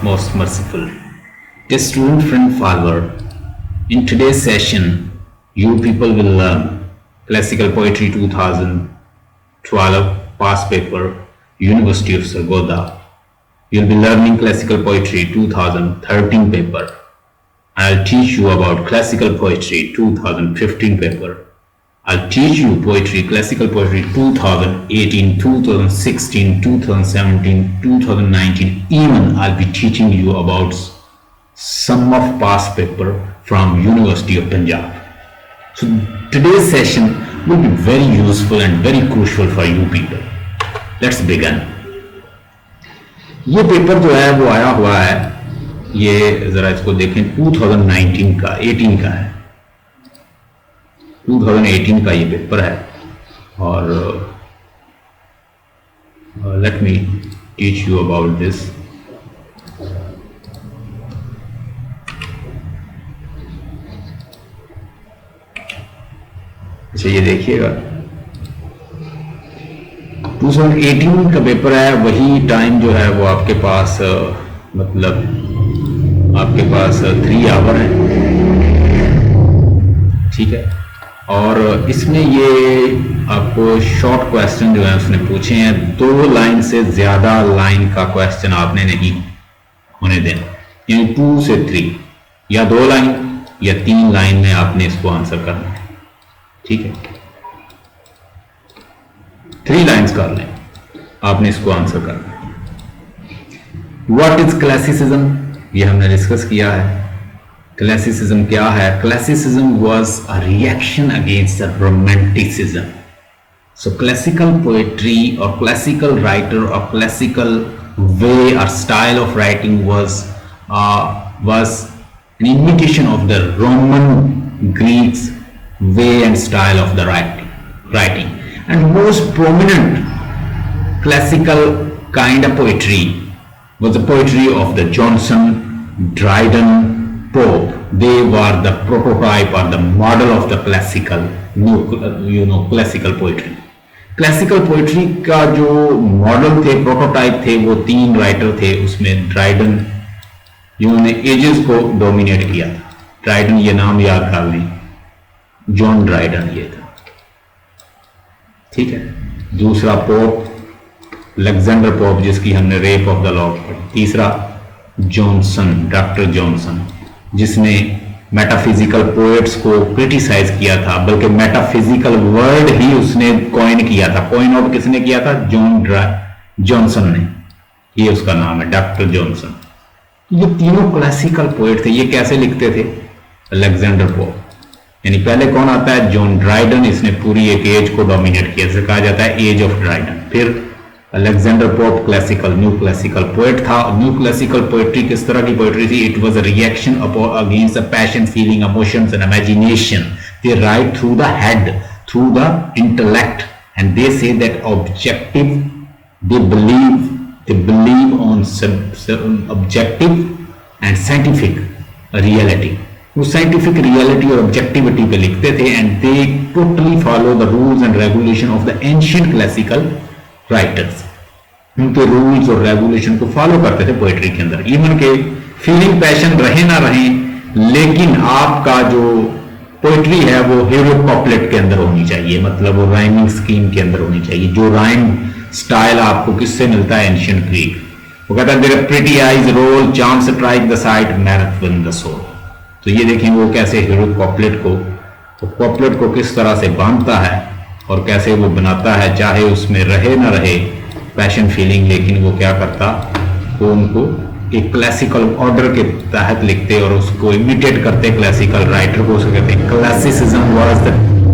most merciful. Dear student friend follower, in today's session, you people will learn Classical Poetry 2012 past paper, University of Sargodha. You'll be learning Classical Poetry 2013 paper. I'll teach you about Classical Poetry 2015 paper. I'll teach you Classical Poetry 2018, 2016, 2017, 2019. Even I'll be teaching you about some of past paper from University of Punjab. So today's session will be very useful and very crucial for you people. Let's begin. ये paper जो है वो आया हुआ है, ये जरा इसको देखें, 2019 का 18 का है, 2018 का ये पेपर है. और let me teach you about this. अच्छा ये देखिएगा, 2018 का पेपर है. वही टाइम जो है वो आपके पास मतलब आपके पास 3 आवर है, ठीक है. और इसमें ये आपको शॉर्ट क्वेश्चन जो है उसने पूछे हैं. 2 लाइन से ज्यादा लाइन का क्वेश्चन आपने नहीं होने देना, यानी 2 से 3, या 2 लाइन या 3 लाइन में आपने इसको आंसर करना है, ठीक है. 3 लाइन्स कर लें, आपने इसको आंसर करना है. व्हाट इज क्लासिसिज्म, ये हमने डिस्कस किया है. क्लासिसिज्म क्या है? Classicism was a reaction against the romanticism. So classical poetry और क्लासिकल राइटर और क्लासिकल वे और style of writing was an imitation of the Roman Greeks way and style of the writing. And most prominent classical kind of poetry was the poetry of the Johnson, Dryden, Pope. They were the prototype or the model of the classical poetry. Classical poetry का जो model थे, prototype थे, वो 3 writer थे. उसमें Dryden, जिन्होंने edges को dominate किया था. ड्राइडन, ये नाम याद कर लें, जॉन ड्राइडन ये था, ठीक है. दूसरा पोप, अलेक्जेंडर पोप, जिसकी हमने रेप ऑफ द लॉर्ड पढ़ी. तीसरा जॉनसन, डॉक्टर जॉनसन, जिसने मेटाफिजिकल पोएट्स को क्रिटिसाइज किया था, बल्कि मेटाफिजिकल वर्ड ही उसने कॉइन किया था. कॉइन आउट किसने किया था? जॉनसन ने. ये उसका नाम है, डॉक्टर जॉनसन. ये तीनों क्लासिकल पोएट थे. ये कैसे लिखते थे? अलेक्जेंडर पोप, यानी पहले कौन आता है? John Dryden. इसने पूरी एक एज को डोमिनेट किया, जिसे कहा जाता है एज ऑफ ड्राइडन. फिर Alexander pope new classical poet था. न्यू क्लासिकल पोएट्री किस तरह की पोएट्री थी? It was a reaction against the passion, feeling, emotions and imagination. They right through the head, through the intellect, and they say that objective, they believe on objective and scientific reality. वो scientific reality और objectivity पे लिखते थे. And they totally follow the rules and regulation of the ancient classical writers. उनके rules और regulation को follow करते थे पोएट्री के अंदर. इवन के फीलिंग, पैशन रहे ना रहे, लेकिन आपका जो पोएट्री है वो हीरो कॉपलेट के अंदर होनी चाहिए, मतलब वो राइमिंग स्कीम के अंदर होनी चाहिए. जो राइम स्टाइल आपको किससे मिलता है? Ancient Greek. वो कहता है there pretty eyes roll, charm strike the sight, math win the soul. तो ये देखें वो कैसे हीरो कॉपलेट को किस तरह से बांधता है और कैसे वो बनाता है, चाहे उसमें रहे ना रहे पैशन, फीलिंग, लेकिन वो क्या करता, वो उनको एक क्लासिकल ऑर्डर के तहत लिखते और उसको इमिटेट करते. क्लासिकल राइटर को उसको कहते हैं. Classicism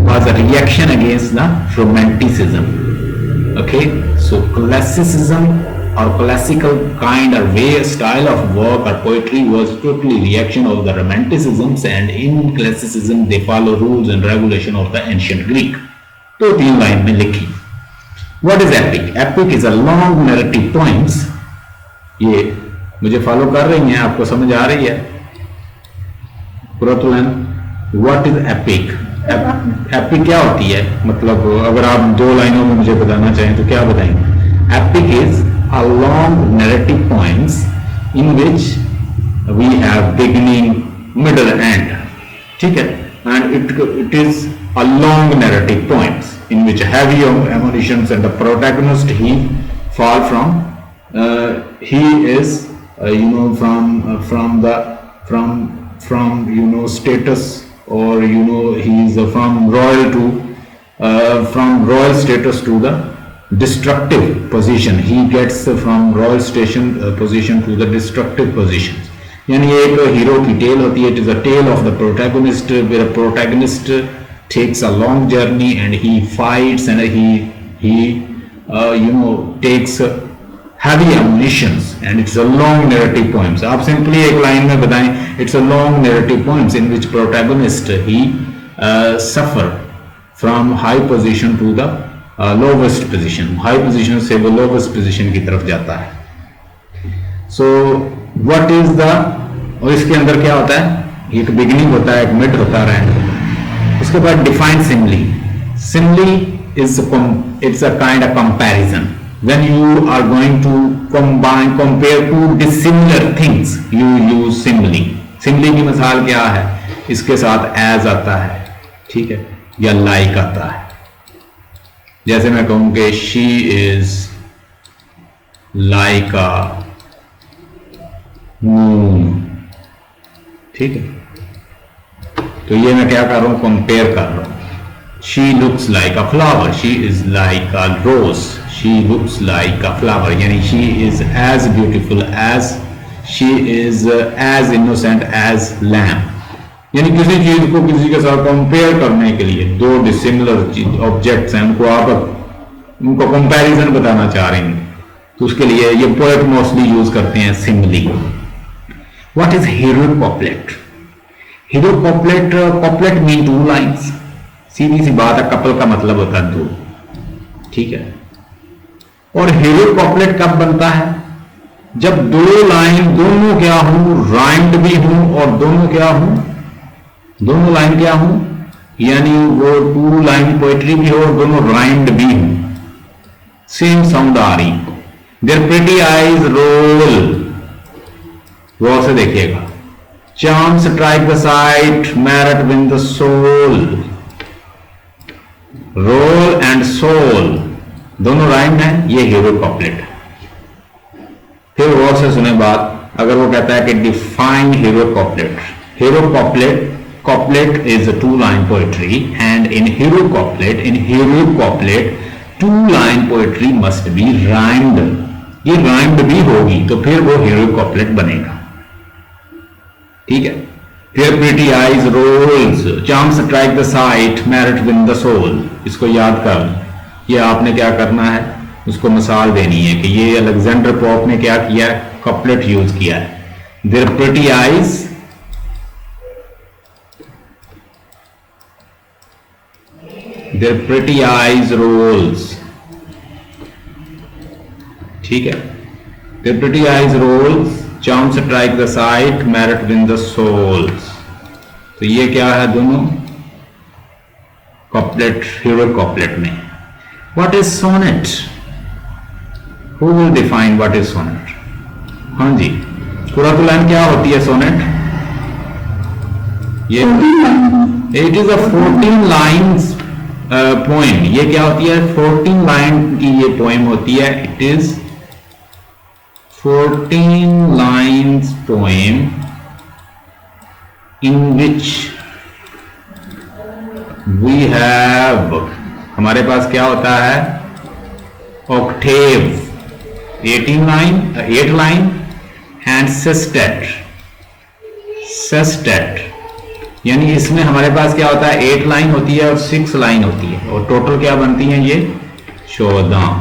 was a reaction against the romanticism. Okay, so classicism or classical kind or way, style of work or poetry was totally reaction of the romanticisms, and in classicism they follow rules and regulation of the ancient Greek. तो 3 line में लिखी. What is epic? Epic is a long narrative poems. ये मुझे follow कर रही हैं, आपको समझ आ रही है? What is epic? Epic क्या होती है? मतलब अगर आप 2 लाइनों में मुझे बताना चाहें तो क्या बताएंगे? Epic is a long narrative poems in which we have beginning, middle, end. ठीक है, and it is a long narrative poems in which heavy emotions and the protagonist he fall from he is from status, or he is from royal status to the destructive position. He gets from royal station position to the destructive positions. यानी एक hero की tale होती है. It is a tale of the protagonist, where a protagonist takes a long journey and he fights and he takes heavy ammunitions, and it's a long narrative poems. आप simply एक line में बताएं, it's a long narrative poems in which protagonist he suffer from high position to the lowest position. High position से वो lowest position की तरफ जाता है. So what is the, और इसके अंदर क्या होता है, एक बिगिनिंग होता है, एक मिड होता है, एंड उसके बाद define simile. Simile is it's a kind of comparison. When you are going to compare to dissimilar things you use simile. Simile की मिसाल क्या है, इसके साथ एज आता है, ठीक है, या लाइक आता है. जैसे मैं कहूं कि she is like a moon, ठीक है, तो ये मैं क्या कर रहा हूं, कंपेयर कर रहा हूं. She looks like a flower, she is like a rose, she looks like a flower, यानी she is as beautiful as, she is as innocent as lamb. यानी किसी चीज को किसी के साथ कंपेयर करने के लिए दो डिसिमिलर ऑब्जेक्ट्स हैं, उनको कंपैरिजन बताना चाह रहे हैं, तो उसके लिए ये पोएट मोस्टली यूज करते हैं simile. What is heroic couplet? Heroic couplet mean 2 lines. सीधी सी बात है, कपल का मतलब होता है 2, ठीक है. और हीरोइक कॉपलेट कब बनता है, जब 2 लाइन दोनों क्या हूं, राइम्ड भी हूं, और दोनों क्या हूं, दोनों लाइन क्या हूं, यानी वो 2 लाइन पोएट्री भी हो और दोनों राइम्ड भी हूं, सेम साउंड आ रही. देयर प्रिटी आईज रोल, गौर से देखिएगा. Charm strike the sight, merit win the soul. Roll and soul दोनों राइम है, ये हीरो कॉपलेट. फिर गौर से सुने बात, अगर वो कहता है कि define hero couplet. Hero couplet is a 2-line poetry, and in hero couplet 2-line poetry must be rhymed. ये rhymed भी होगी तो फिर वो हीरो कॉपलेट बनेगा, ठीक है. फिर pretty eyes rolls, charm strike the sight, merit win the soul. इसको याद कर, ये आपने क्या करना है, उसको मिसाल देनी है कि ये अलेक्जेंडर पोप ने क्या किया है, कपलेट यूज किया है. देयर प्रिटी आईज रोल्स, ठीक है. There pretty eyes rolls, charm strike the sight, merit win the souls. तो ये क्या है, दोनों कॉपलेट, हीरो कॉपलेट में. What is sonnet? Who will define what is sonnet? हाँ जी, कुरातुलान क्या होती है सोनेट? ये it is a 14 lines poem. ये क्या होती है, 14 लाइन की ये पोएम होती है. It is 14 lines poem in which we have, हमारे पास क्या होता है, octave 8 line and sestet. यानी इसमें हमारे पास क्या होता है, 8 लाइन होती है और 6 लाइन होती है, और टोटल क्या बनती है, ये 14.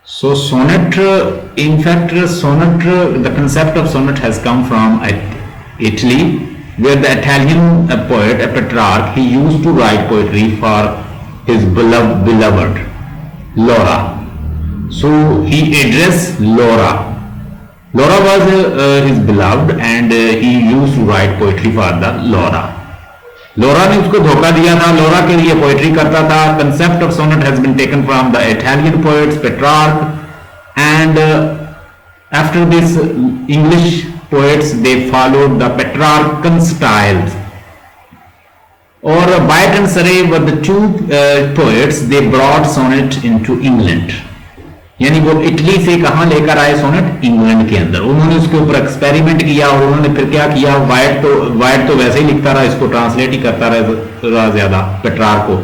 So sonnet, in fact, the concept of sonnet has come from Italy, where the Italian poet Petrarch, he used to write poetry for his beloved Laura. So he addressed Laura. Laura was his beloved, and he used to write poetry for the Laura. लोरा ने उसको धोखा दिया था, लोरा के लिए poetry करता था. Concept of sonnet has been taken from the Italian poets Petrarch and after this English poets they followed the Petrarchan styles. Or Byatt and Surrey were the two poets they brought sonnet into England. यानी वो Italy से कहां लेकर आए sonnet, England के अंदर। उन्होंने उसके ऊपर एक्सपेरिमेंट किया और उन्होंने फिर क्या किया, वाइट तो वैसे ही लिखता रहा, इसको ट्रांसलेट ही करता रहा ज्यादा पेट्रार्क को।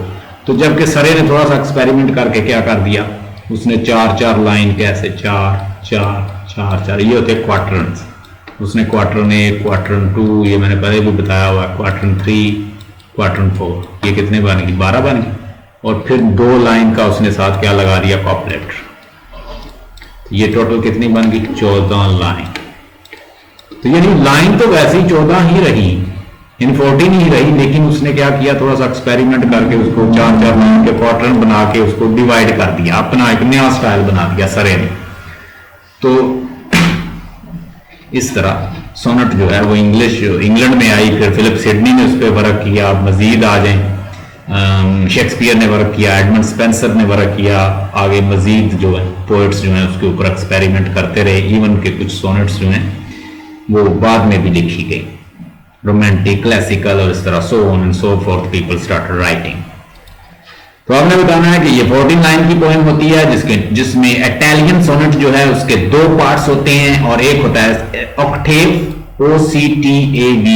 तो जबकि सरे ने थोड़ा सा एक्सपेरिमेंट करके क्या कर दिया, उसने 4-4 लाइन, कैसे 4-4-4-4, ये होते क्वार्टरन्स। उसने क्वार्टरन 1, क्वार्टरन 2, ये मैंने पहले भी बताया हुआ, क्वार्टरन 3, क्वार्टरन 4, ये कितने बन गई, 12 बन गई। और फिर 2 लाइन का उसने साथ क्या लगा दिया, कॉपलेट। ये टोटल कितनी बन गई, 14 लाइन। तो यानी लाइन तो वैसे ही 14 ही रही, इन 14 ही रही, लेकिन उसने क्या किया, थोड़ा सा एक्सपेरिमेंट करके उसको 4-4 लाइन के क्वार्टरन बना के उसको डिवाइड कर दिया, अपना एक नया स्टाइल बना दिया सरे ने। तो इस तरह सोनेट जो है वो इंग्लैंड में आई, फिर फिलिप सिडनी ने उस पर वर्क किया। आप मजीद आ जाएं, शेक्सपियर ने वर्क किया, एडमंड स्पेंसर ने वर्क किया, आगे मजीद जो है पोएट्स जो हैं उसके ऊपर एक्सपेरिमेंट करते रहे। इवन के कुछ सोनेट्स जो हैं वो बाद में भी लिखी गई, रोमांटिक, क्लासिकल और इस तरह, so on and so fourth, people started writing. तो आपने बताना है कि ये 14 लाइन की पोएम होती है जिसमें इटालियन सोनेट जो है उसके 2 पार्ट्स होते हैं और एक होता है ऑक्टेव, OCTAVE,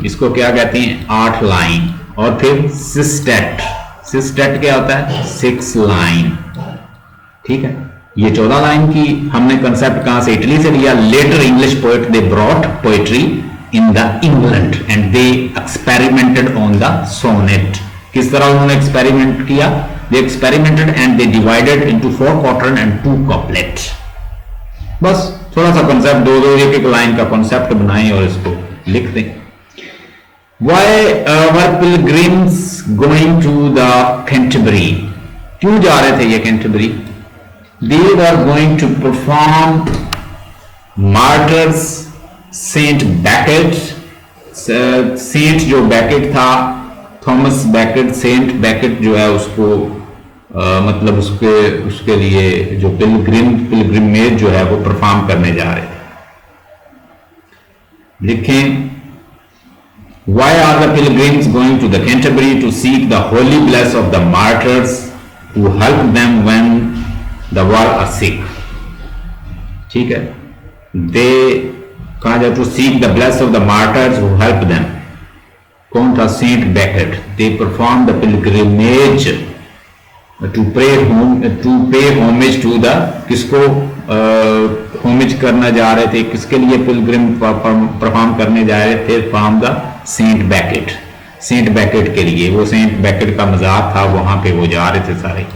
इसको क्या कहते हैं, 8 लाइन। और फिर सिस्टेट, सिस्टेट क्या होता है, 6 लाइन। ठीक है, ये 14 लाइन की हमने कंसेप्ट कहां से, इटली से लिया। Later English poet they brought poetry in the England and they experimented on the sonnet. किस तरह उन्होंने एक्सपेरिमेंट किया, they experimented and they divided into 4 quarter and 2 couplet. बस थोड़ा सा कंसेप्ट, 2-2 एक लाइन का कंसेप्ट बनाएं और इसको लिख दें। Why were pilgrims going to the Canterbury? क्यों जा रहे थे ये Canterbury? They were going to perform martyrs Saint Becket, saint जो बैकेट था, थॉमस बैकेट, सेंट बैकेट जो है उसको मतलब उसके लिए जो पिलग्रिमेज जो है वो परफॉर्म करने जा रहे थे। लिखें, why are the pilgrims going to the Canterbury to seek the holy bliss of the martyrs who help them when the world are sick? ठीक है, they कहा जाए to seek the bliss of the martyrs who help them। कौन था, saint Becket. they perform the pilgrimage to pay homage to the, किसको homage करना जा रहे थे, किसके लिए पिलग्रिम परफॉर्म करने जा रहे थे, from the saint Becket, saint Becket के लिए। वो सेंट बैकेट का मजाक था, वहां पे वो जा रहे थे सारे।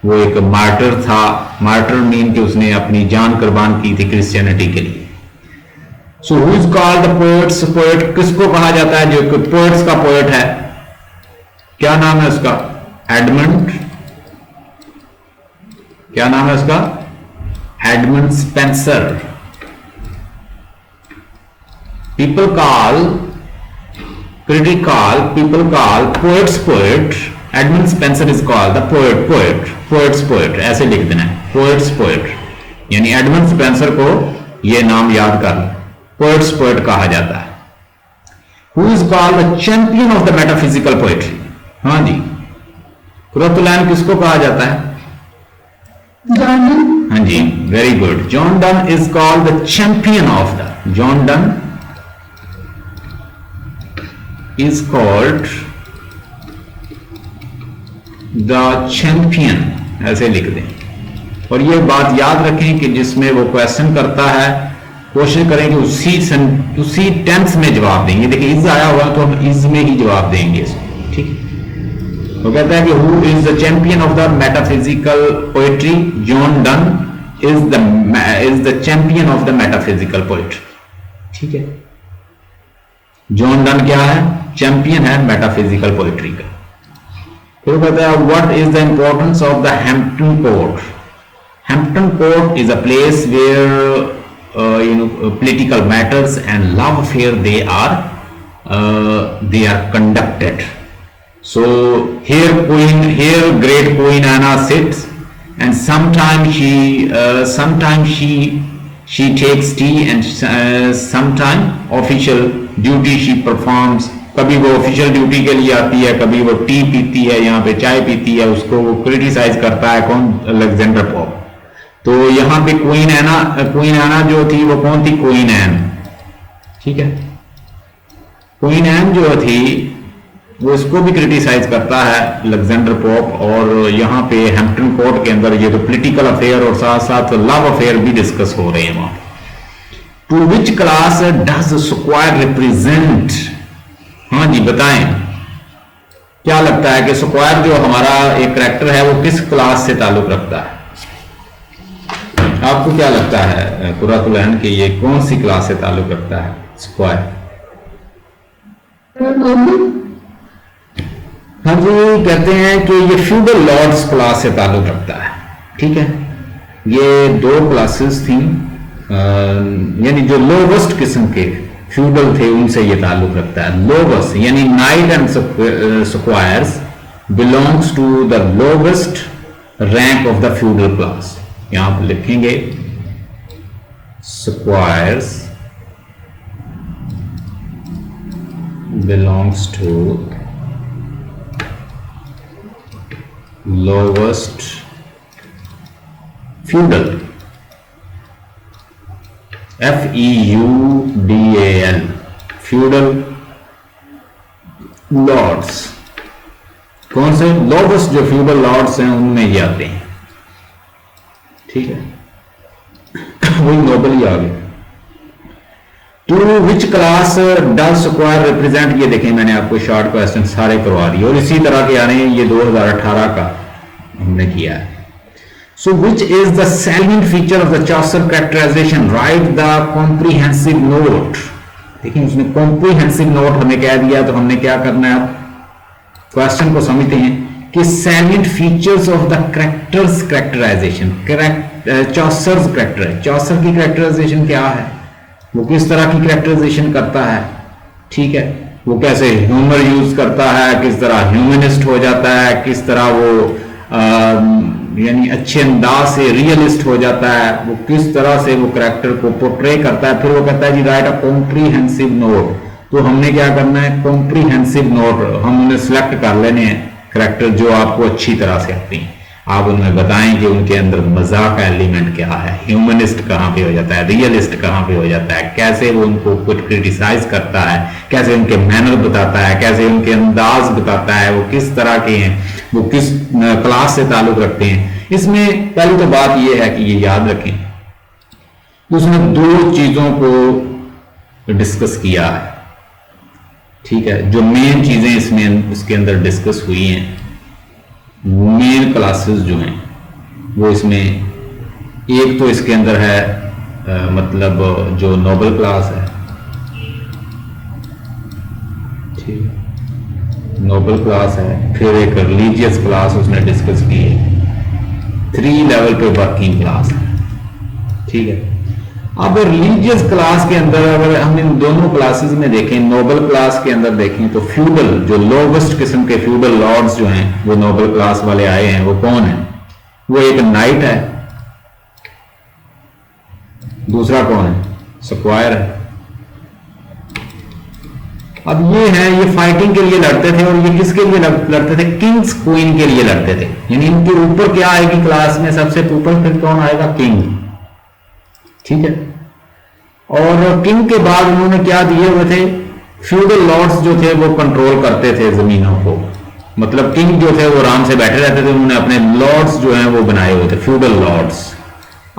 वो एक मार्टर था, मार्टर मीन कि उसने अपनी जान कुर्बान की थी क्रिश्चियनिटी के लिए। So who is called the poets, poet किसको कहा जाता है, जो पोएट्स का पोएट है, क्या नाम है उसका, एडमंड, क्या नाम है उसका, Edmund Spenser. people call poets poet, Edmund Spenser is called the poets poet, ऐसे लिख देना है, poets poet, यानी एडमंड स्पेंसर को ये नाम याद कर लो, poets poet कहा जाता है। Who is called the champion of the metaphysical poetry? हाँ जी, कुरातुलैन किसको कहा जाता है, जॉन डन। हाँ जी, very good. John Donne is called the champion of the, John Donne is called the champion, ऐसे लिख दें। और ये बात याद रखें कि जिसमें वो क्वेश्चन करता है, कोशिश करें कि उसी टेंस में जवाब देंगे। देखिए इज आया हुआ तो हम इज में ही जवाब देंगे इसको, ठीक है। वो कहता है कि who is the champion of the metaphysical poetry, John Donne is the champion of the metaphysical poetry, ठीक है। जॉन डन क्या है, चैंपियन है मेटाफिजिकल पोएट्री का। फिर कहता है what is the importance of the Hampton Court. Hampton Court is a place where political matters and love affair they are conducted. So here great Queen Anna sits and sometimes she takes tea and sometime official duty she performs. कभी वो official duty के लिए आती है, कभी वो T पीती है, यहाँ पे चाय पीती है, उसको वो क्रिटिसाइज करता है कौन, अलेक्जेंडर पोप। तो यहाँ पे क्वीन एना जो थी वो कौन थी, क्वीन एन, ठीक है। क्वीन एन जो थी वो इसको भी क्रिटिसाइज करता है अलेक्जेंडर पोप। और यहाँ पे हैम्पटन कोर्ट के अंदर ये तो पॉलिटिकल अफेयर और साथ साथ लव अफेयर भी डिस्कस हो रहे हैं वहां। To which class does squire represent? हाँ जी बताएं, क्या लगता है कि स्क्वायर जो हमारा एक करैक्टर है वो किस क्लास से ताल्लुक रखता है? आपको क्या लगता है कुर्रतुल ऐन कि ये कौन सी क्लास से ताल्लुक रखता है स्क्वायर? हाँ जी, कहते हैं कि ये फ्यूडल लॉर्ड्स क्लास से ताल्लुक रखता है, ठीक है। ये दो क्लासेस थी, यानी जो लोवेस्ट किस्म के फ्यूडल थे उनसे ये ताल्लुक रखता है। लोवेस्ट यानी knight and squires belongs to the lowest rank of the feudal class. यहां पर लिखेंगे squires belongs to lowest feudal, FEUDAL, feudal lords। कौन से लोवेस्ट जो फ्यूडल लॉर्ड्स हैं उनमें ये आते हैं, ठीक है। वही नोबल ही आ गए। To which class does squire represent? ये देखें मैंने आपको शॉर्ट क्वेश्चन सारे करवा दिए और इसी तरह के आने ये 2018 का हमने किया है। So which is the salient feature of the Chaucer characterization? Right the comprehensive note. देखिए उसने कॉम्प्रिहेंसिव नोट हमें कह दिया, तो हमने क्या करना है, अब क्वेश्चन को समझते हैं कि salient features of the characters characterization. Chaucer's character, Chaucer की कैरेक्टराइजेशन क्या है, वो किस तरह की कैरेक्टराइजेशन करता है, ठीक है। वो कैसे ह्यूमर यूज करता है, किस तरह ह्यूमनिस्ट हो जाता है, किस तरह वो यानी अच्छे अंदाज से रियलिस्ट हो जाता है, वो किस तरह से वो कैरेक्टर को पोर्ट्रे करता है। फिर वो कहता है जी राइट अ कॉम्प्रीहेंसिव नोट। तो हमने क्या करना है, कॉम्प्रीहेंसिव नोट हम उन्हें सिलेक्ट कर लेने हैं कैरेक्टर जो आपको अच्छी तरह से आती हैं। आप उनमें बताएं कि उनके अंदर मजाक का एलिमेंट क्या है, ह्यूमनिस्ट कहां पे हो जाता है, रियलिस्ट कहां पे हो जाता है, कैसे वो उनको कुछ क्रिटिसाइज करता है, कैसे उनके मैनर बताता है, कैसे उनके अंदाज बताता है, वो किस तरह के हैं, वो किस क्लास से ताल्लुक रखते हैं। इसमें पहली तो बात ये है कि ये याद रखें, उसने दो चीजों को डिस्कस किया है, ठीक है। जो मेन चीजें इसमें इसके अंदर डिस्कस हुई हैं, मेन क्लासेस जो हैं वो इसमें, एक तो इसके अंदर है मतलब जो नोबल क्लास है, ठीक, नोबल क्लास है। फिर एक रिलीजियस क्लास उसने डिस्कस की है, 3 लेवल पे वर्किंग क्लास है, ठीक है। अब रिलीजियस क्लास के अंदर अगर हम इन दोनों क्लासेस में देखें, नोबल क्लास के अंदर देखें तो फ्यूडल जो लोवेस्ट किस्म के फ्यूडल लॉर्ड्स जो हैं वो नोबल क्लास वाले आए हैं, वो कौन है, वो एक नाइट है, दूसरा कौन है, स्क्वायर है। अब ये है, ये फाइटिंग के लिए लड़ते थे और ये किसके लिए लड़ते थे, किंग्स क्वीन के लिए लड़ते थे। यानी इनके ऊपर क्या आएगी क्लास में, सबसे ऊपर फिर कौन आएगा, किंग, ठीक है। और किंग के बाद उन्होंने क्या दिए हुए थे, फ्यूडल लॉर्ड्स जो थे वो कंट्रोल करते थे जमीनों को। मतलब किंग जो थे वो आराम से बैठे रहते थे, उन्होंने अपने लॉर्ड्स जो हैं वो बनाए हुए थे, फ्यूडल लॉर्ड्स।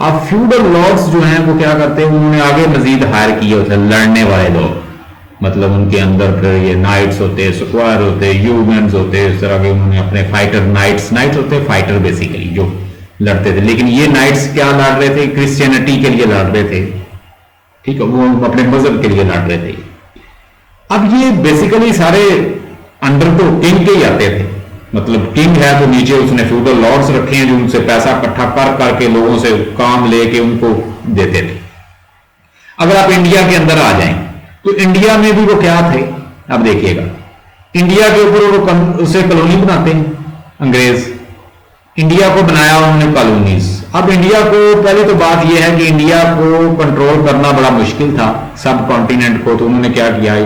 अब फ्यूडल लॉर्ड्स जो हैं वो क्या करते हैं, उन्होंने आगे मजीद हायर किए होते लड़ने वाले लोग, मतलब उनके अंदर फिर ये नाइट्स होते, स्क्वायर होते, ह्यूमन्स होते, इस तरह के उन्होंने अपने फाइटर, नाइट्स होते फाइटर बेसिकली जो लड़ते थे। लेकिन ये नाइट्स क्या लड़ रहे थे, क्रिश्चियनिटी के लिए लड़ रहे थे, ठीक है, वो अपने मजहब के लिए लड़ रहे थे। अब ये बेसिकली सारे अंडर तो किंग के ही आते थे, मतलब किंग है तो नीचे उसने फ्यूडल लॉर्ड्स रखे हैं जो उनसे पैसा इकट्ठा कर करके लोगों से काम लेके उनको देते थे। अगर आप इंडिया के अंदर आ जाएं तो इंडिया में भी वो क्या थे, अब देखिएगा, इंडिया के ऊपर वो उसे कॉलोनी बनाते हैं अंग्रेज, इंडिया को बनाया उन्होंने कॉलोनीज। अब इंडिया को, पहले तो बात यह है कि इंडिया को कंट्रोल करना बड़ा मुश्किल था, सब कॉन्टिनेंट को, तो उन्होंने क्या किया,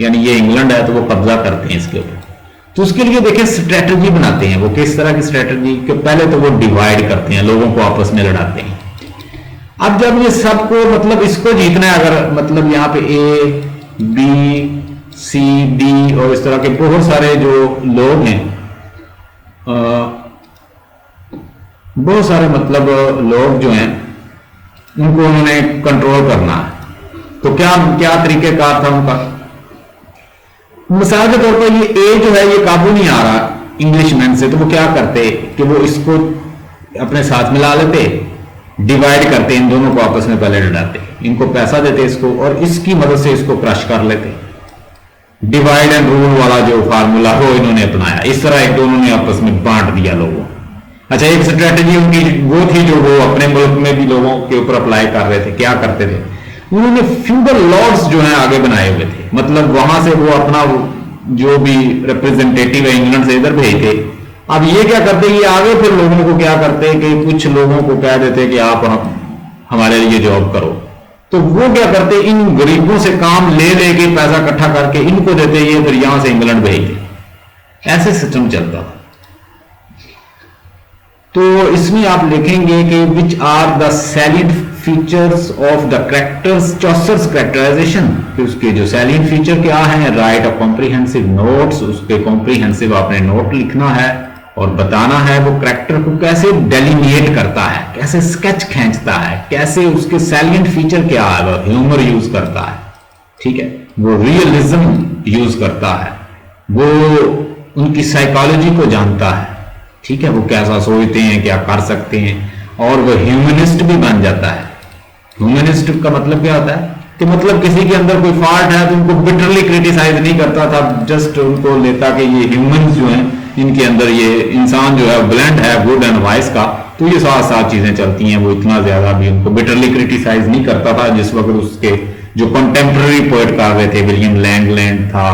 यानी ये इंग्लैंड है तो वो कब्जा करते हैं इसके ऊपर। तो उसके लिए देखिए स्ट्रेटजी बनाते हैं वो। किस तरह की स्ट्रेटजी, कि पहले तो वो डिवाइड करते हैं, लोगों को आपस में लड़ाते हैं। अब जब ये सबको, मतलब इसको जीतना है, अगर मतलब यहाँ पे ए बी सी डी और इस तरह के बहुत सारे जो लोग हैं, बहुत सारे मतलब लोग जो हैं, उनको उन्होंने कंट्रोल करना है। तो क्या क्या तरीकेकार था उनका? मिसाल के तौर पर ये ए जो है, ये काबू नहीं आ रहा इंग्लिशमैन से, तो वो क्या करते कि वो इसको अपने साथ मिला लेते, डिवाइड करते, इन दोनों को आपस में पहले लड़ाते, इनको पैसा देते इसको, और इसकी मदद से इसको क्रश कर लेते। डिवाइड एंड रूल वाला जो फार्मूला वो इन्होंने अपनाया। इस तरह एक दोनों ने आपस में बांट दिया लोगों। अच्छा, एक स्ट्रेटजी उनकी वो थी जो वो अपने मुल्क में भी लोगों के ऊपर अप्लाई कर रहे थे। क्या करते थे, उन्होंने फ्यूडल लॉर्ड्स जो है आगे बनाए हुए थे, मतलब वहां से वो अपना जो भी रिप्रेजेंटेटिव है इंग्लैंड से इधर भेजते। अब ये क्या करते, ये आगे फिर लोगों को क्या करते कि कुछ लोगों को कह देते कि आप हमारे लिए जॉब करो, तो वो क्या करते, इन गरीबों से काम ले लेके पैसा इकट्ठा करके इनको देते, ये फिर यहां से इंग्लैंड भेजते। ऐसे सिस्टम चलता था। तो इसमें आप लिखेंगे कि which are the salient features of the characters Chaucer's characterization, कि उसके जो सैलिएंट फीचर क्या है, राइट ऑफ कॉम्प्रिहेंसिव नोट्स, उसके कॉम्प्रिहेंसिव आपने नोट लिखना है और बताना है वो कैरेक्टर को कैसे डेलिनिएट करता है, कैसे स्केच खींचता है, कैसे उसके सैलिएंट फीचर क्या है, वो ह्यूमर यूज करता है, ठीक है, वो रियलिज्म यूज करता है, वो उनकी साइकोलॉजी को जानता है, ठीक है, वो कैसा सोचते हैं, क्या कर सकते हैं, और वो ह्यूमनिस्ट भी बन जाता है। ह्यूमनिस्ट का मतलब क्या होता है कि मतलब किसी के अंदर कोई फॉल्ट है तो उनको बिटरली क्रिटिसाइज नहीं करता था, जस्ट उनको लेता कि ये ह्यूमंस जो हैं इनके अंदर ये इंसान जो है ब्लेंड है गुड एंड वाइस का, तो ये साथ साथ चीजें चलती हैं। वो इतना ज्यादा भी उनको बिटरली क्रिटिसाइज नहीं करता था। जिस वक्त उसके जो कंटेम्प्रेरी पोएट कर रहे थे, विलियम लैंगलैंड था,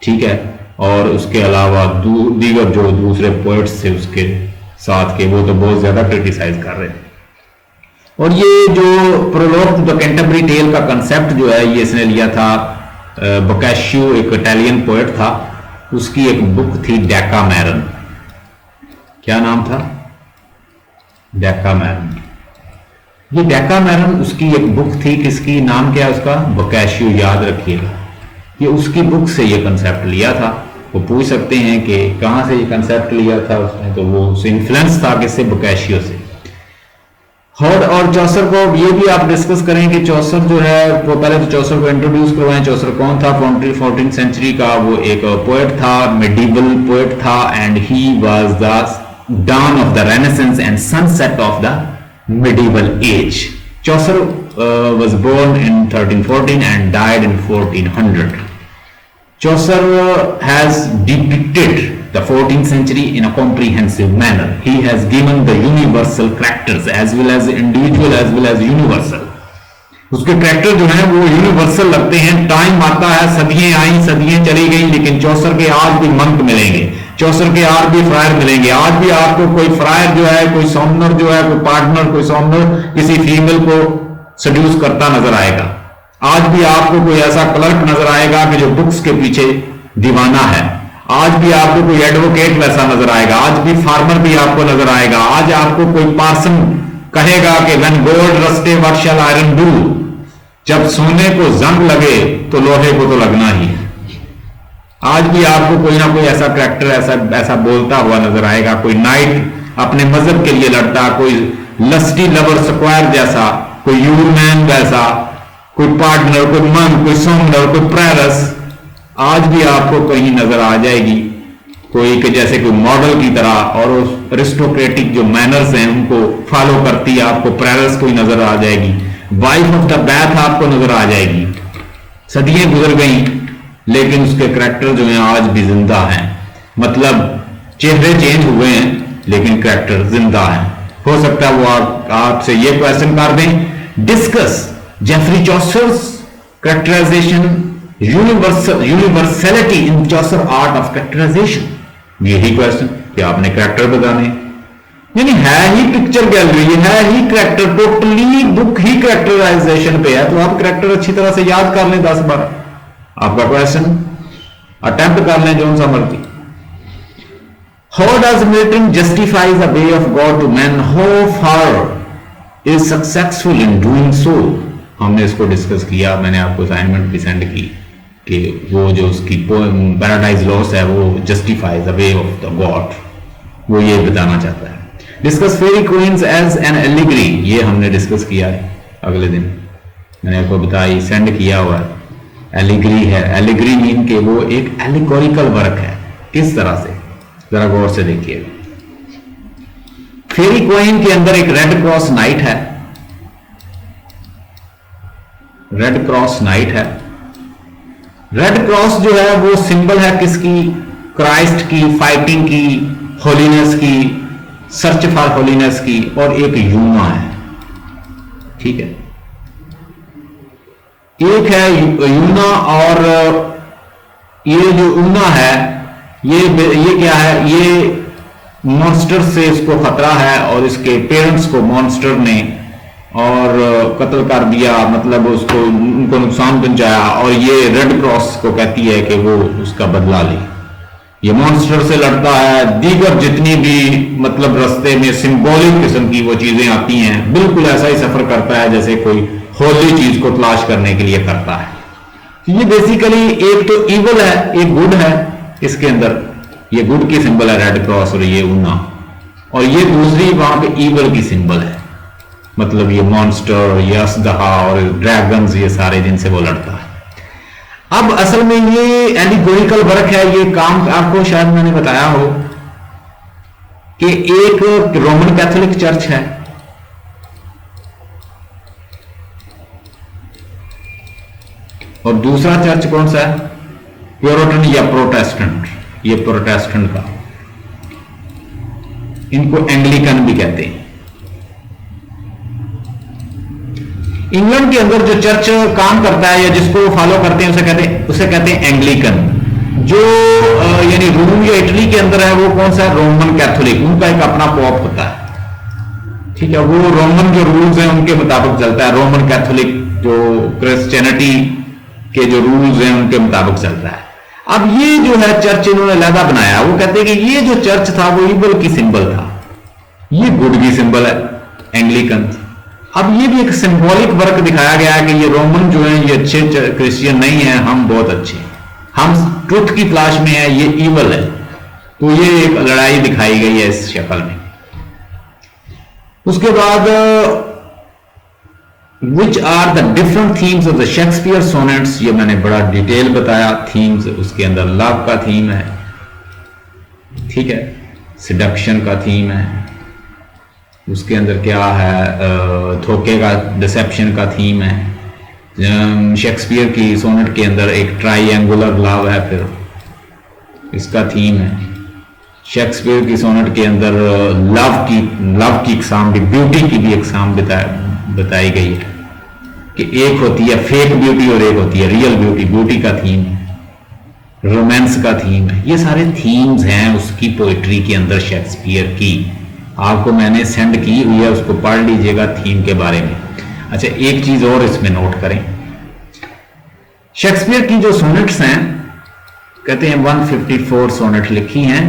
ठीक है, और उसके अलावा दीगर जो दूसरे पोएट्स थे उसके साथ के, वो तो बहुत ज्यादा क्रिटिसाइज कर रहे थे। और ये जो prologue to the Canterbury tale का कंसेप्ट जो है, ये इसने लिया था बोकाशियो, एक इटालियन पोएट था, उसकी एक बुक थी डेकामेरन। क्या नाम था? डेकामेरन। ये डेकामेरन उसकी एक बुक थी, किसकी, नाम क्या उसका? बोकाशियो, याद रखिएगा। ये उसकी बुक से ये कंसेप्ट लिया था। वो पूछ सकते हैं कि कहां से ये कंसेप्ट लिया था उसने, तो वो उससे इन्फ्लुएंस था किससे? बोकाशियो से। हॉड और चौसर को ये भी आप डिस्कस करें कि चौसर जो है, वो पहले तो चौसर को इंट्रोड्यूस करवाएं। चौसर कौन था? 14th सेंचुरी का वो एक पोएट था, मेडिवल पोएट था, and he was the dawn of the Renaissance and sunset of the medieval age. Chaucer was born in 1314 and died in 1400. Chaucer has depicted the 14th century in a comprehensive manner. He has given the universal characters as well as individual as well as universal. उसके character जो हैं वो universal लगते हैं। Time आता है, सदियां आई, सदियां चली गई, लेकिन चौसर के आज भी मंक मिलेंगे, चौसर के आज भी फ्रायर मिलेंगे। आज भी आपको कोई फ्रायर जो है, कोई सॉमनर जो है, कोई पार्टनर, कोई सॉमनर किसी फीमेल को सड्यूस करता नजर आएगा। आज भी आपको कोई ऐसा क्लर्क नजर आएगा कि जो बुक्स के पीछे दीवाना है। आज भी आपको कोई एडवोकेट वैसा नजर आएगा। आज भी फार्मर भी आपको नजर आएगा। आज आपको कोई पार्सन कहेगा कि when gold rusty what shall iron do, जब सोने को जंग लगे तो लोहे को तो लगना ही है। आज भी आपको कोई ना कोई ऐसा कैरेक्टर ऐसा बोलता हुआ नजर आएगा। कोई नाइट अपने मजहब के लिए लड़ता, कोई लस्टी लवर स्क्वायर जैसा, कोई यूरमैन वैसा, कोई पार्टनर, कोई मन, कोई सोमनर, कोई प्रेरस। आज भी आपको कहीं नजर आ जाएगी कोई के जैसे कोई मॉडल की तरह, और उस अरिस्टोक्रेटिक जो मैनर्स हैं उनको फॉलो करती है। आपको प्रेरस कोई नजर आ जाएगी, वाइफ ऑफ द बैथ आपको नजर आ जाएगी। सदियां गुजर गई लेकिन उसके कैरेक्टर जो हैं आज भी जिंदा हैं। मतलब चेहरे चेंज हुए हैं लेकिन कैरेक्टर जिंदा है। हो सकता है वो आपसे ये क्वेश्चन कर दें, discuss Geoffrey Chaucer's characterization, universality in Chaucer art of characterization. यही क्वेश्चन, कि आपने करैक्टर बताने, यानी है ही पिक्चर गैलरी, है ही करैक्टर, टोटली बुक ही करैक्टराइजेशन पे है, तो आप करैक्टर अच्छी तरह से याद कर लें 10-12। आपका क्वेश्चन अटेम्प्ट कर लें जौन सा मर्जी। How does Milton justify the way of God to man, how far is successful in doing so. हमने इसको डिस्कस किया, मैंने आपको असाइनमेंट भी सेंड की कि वो जो उसकी पैराडाइज लॉस है वो justify the way of the God, वो ये बताना चाहता है। Discuss Faerie Queens as an allegory, ये हमने डिस्कस किया है अगले दिन, मैंने आपको बताई, सेंड किया हुआ है। एलिगरी है, एलिगरी मीन के वो एक एलिगोरिकल वर्क है। किस तरह से, जरा गौर से देखिए। फेरी क्वीन के अंदर एक रेड क्रॉस नाइट है, रेड क्रॉस नाइट है। रेड क्रॉस जो है वो सिंबल है किसकी, क्राइस्ट की, फाइटिंग की, होलीनेस की, सर्च फॉर होलीनेस की, और एक यूना है, ठीक है। एक है यूना, और ये जो यूना है ये क्या है, ये मॉन्स्टर से इसको खतरा है और इसके पेरेंट्स को मॉन्स्टर ने और कत्ल कर दिया, मतलब उसको उनको नुकसान पहुंचाया, और ये रेड क्रॉस को कहती है कि वो उसका बदला ले। ये मॉन्स्टर से लड़ता है, दीगर जितनी भी मतलब रास्ते में सिंबॉलिक किस्म की वो चीजें आती हैं, बिल्कुल ऐसा ही सफर करता है जैसे कोई होली चीज को तलाश करने के लिए करता है। तो ये बेसिकली एक तो इवल है, एक गुड है, इसके अंदर ये गुड की सिंबल है रेड क्रॉस और ये ऊना, और ये दूसरी वहां पे इवल की सिंबल है, मतलब ये मॉन्स्टर, ये असदहा और ड्रैगन्स, ये सारे जिनसे वो लड़ता है। अब असल में ये एलिगोरिकल वर्क है, ये काम आपको शायद मैंने बताया हो कि एक रोमन कैथोलिक चर्च है, और दूसरा चर्च कौन सा है, प्योरिटन या प्रोटेस्टेंट, ये प्रोटेस्टेंट का, इनको एंग्लिकन भी कहते हैं। इंग्लैंड के अंदर जो चर्च काम करता है या जिसको फॉलो करते हैं उसे कहते हैं एंग्लिकन। जो यानी रोम या इटली के अंदर है वो कौन सा है, रोमन कैथोलिक, उनका एक अपना पॉप होता है, ठीक है, वो रोमन जो रूल्स हैं उनके मुताबिक चलता है। रोमन कैथोलिक जो क्रिश्चियनिटी के जो रूल्स हैं उनके मुताबिक चलता है। अब ये जो है चर्च इन्होंने अलग बनाया, वो कहते हैं कि ये जो चर्च था वो इवल की सिंबल था, ये गुड की सिंबल है, एंग्लिकन। अब ये भी एक सिंबॉलिक वर्क दिखाया गया है कि ये रोमन जो है ये अच्छे क्रिश्चियन नहीं है, हम बहुत अच्छे, हम ट्रुथ की तलाश में है, ये इवल है। तो ये एक लड़ाई दिखाई गई है इस शक्ल में। उसके बाद which are the different themes of the Shakespeare sonnets, ये मैंने बड़ा डिटेल बताया थीम्स। उसके अंदर लव का थीम है, ठीक है, सिडक्शन का थीम है, उसके अंदर क्या है, धोखे का, डिसेप्शन का थीम है। शेक्सपियर की सोनेट के अंदर एक ट्राइएंगुलर लव है, फिर इसका थीम है। शेक्सपियर की सोनेट के अंदर लव की इकसाम भी, ब्यूटी की भी इकसाम बताई गई है कि एक होती है फेक ब्यूटी और एक होती है रियल ब्यूटी, ब्यूटी का थीम है, रोमांस का थीम है। ये सारे थीम्स हैं उसकी पोइट्री के अंदर शेक्सपियर की, आपको मैंने सेंड की हुई है, उसको पढ़ लीजिएगा थीम के बारे में। अच्छा, एक चीज और इसमें नोट करें, शेक्सपियर की जो सोनेट्स हैं कहते हैं 154 सोनेट लिखी हैं,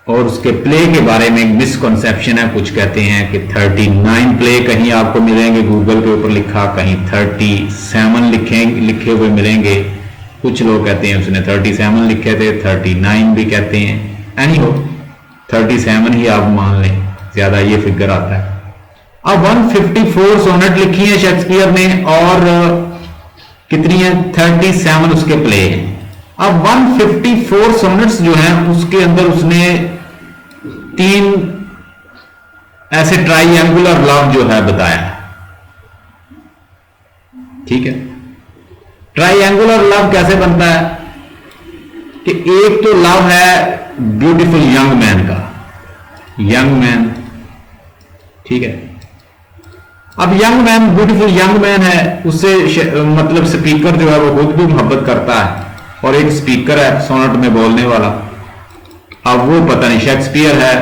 और उसके प्ले के बारे में एक मिसकॉन्सेप्शन है, कुछ कहते हैं कि 39 प्ले कहीं आपको मिलेंगे गूगल के ऊपर लिखा, कहीं 37 लिखे हुए मिलेंगे, कुछ लोग कहते हैं उसने 37 लिखे थे, 39 भी कहते हैं, एनी हो 37 ही आप मान लें, ज्यादा ये फिगर आता है। अब 154 सोनेट लिखी है शेक्सपियर ने, और कितनी है, 37 उसके प्ले हैं। अब 154 सोनेट्स जो हैं उसके अंदर उसने 3 ऐसे ट्राइएंगुलर लव जो है बताया, ठीक है। ट्राइएंगुलर लव कैसे बनता है कि एक तो लव है ब्यूटीफुल यंग मैन का, यंग मैन, ठीक है। अब young man, beautiful young man है, उससे मतलब स्पीकर जो है वो खुद भी मोहब्बत करता है, और एक स्पीकर है सोनेट में बोलने वाला, अब वो पता नहीं शेक्सपियर है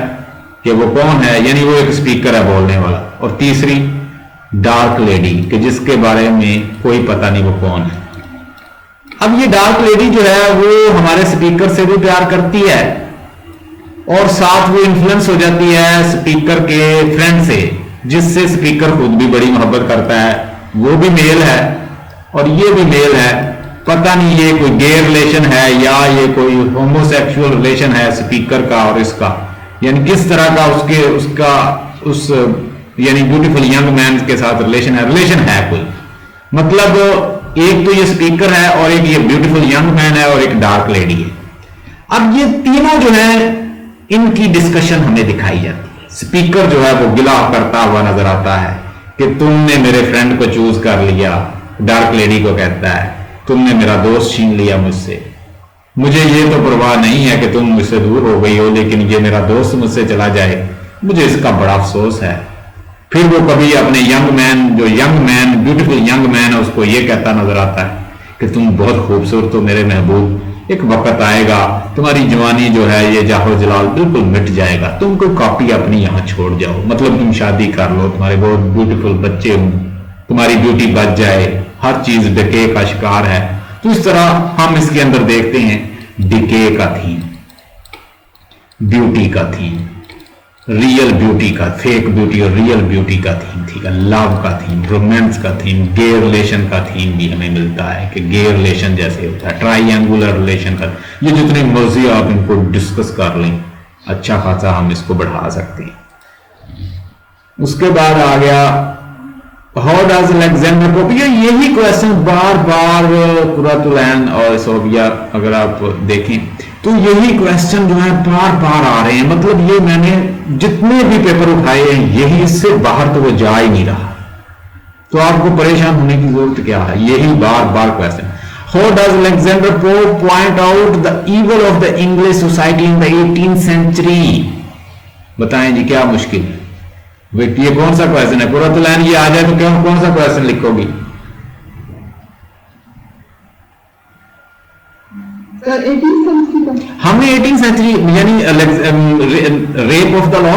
कि वो कौन है, यानी वो एक स्पीकर है बोलने वाला। और तीसरी डार्क लेडी कि जिसके बारे में कोई पता नहीं वो कौन है। अब ये डार्क लेडी जो है वो हमारे स्पीकर से भी प्यार करती है और साथ वो इन्फ्लुएंस हो जाती है स्पीकर के फ्रेंड से, जिससे स्पीकर खुद भी बड़ी मोहब्बत करता है। वो भी मेल है और ये भी मेल है। पता नहीं ये कोई गे रिलेशन है या ये कोई होमोसेक्सुअल रिलेशन है स्पीकर का और इसका, यानी किस तरह का उस यानी ब्यूटीफुल यंग मैन के साथ रिलेशन है कोई। मतलब एक तो ये स्पीकर है और एक ये ब्यूटीफुल यंग मैन है और एक डार्क लेडी है। अब ये तीनों जो है इनकी डिस्कशन हमें दिखाई जाती है। स्पीकर जो है वो गिला करता हुआ नजर आता है कि तुमने मेरे फ्रेंड को चूज कर लिया। डार्क लेडी को कहता है तुमने मेरा दोस्त छीन लिया मुझसे, मुझे ये तो परवाह नहीं है कि तुम मुझसे दूर हो गई हो, लेकिन ये मेरा दोस्त मुझसे चला जाए, मुझे इसका बड़ा अफसोस है। फिर वो कभी अपने young man beautiful young man है उसको ये कहता नजर आता है कि तुम बहुत खूबसूरत हो मेरे महबूब, एक वक्त आएगा तुम्हारी जवानी जो है ये जाहो जलाल बिल्कुल मिट जाएगा, तुम कोई कॉपी अपनी यहां छोड़ जाओ, मतलब तुम शादी कर लो, तुम्हारे बहुत ब्यूटीफुल बच्चे हों, तुम्हारी ब्यूटी बच जाए, हर चीज डिके का शिकार है। तो इस तरह हम इसके अंदर देखते हैं डिके का थीम, ब्यूटी का थीम, रियल ब्यूटी का, फेक ब्यूटी और रियल ब्यूटी का थीम, ठीक है, लव का थीम, रोमांस का थीम, गे रिलेशन का थीम भी हमें मिलता है कि गे रिलेशन जैसे होता है, ट्राइंगुलर रिलेशन का। ये जितनी मर्जी आप इनको डिस्कस कर लें, अच्छा खासा हम इसको बढ़ा सकते हैं। उसके बाद आ गया हाउ डज अलेक्जेंडर पोप। यही क्वेश्चन बार बार कुरातुलैन और सोफिया अगर आप देखें तो यही क्वेश्चन जो है बार बार आ रहे हैं। मतलब ये मैंने जितने भी पेपर उठाए हैं यही, इससे बाहर तो वो जा ही नहीं रहा। तो आपको परेशान होने की जरूरत क्या है, यही बार बार question. How does Alexander Pope point out the evil of the English society in the 18th century. बताएं जी क्या मुश्किल है, ये कौन सा क्वेश्चन है? कुरातुलैन ये आ जाए तो क्या कौन सा क्वेश्चन लिखोगी? सर 18th सेंचुरी का। हमने 18th सेंचुरी यानी रेप ऑफ द लॉ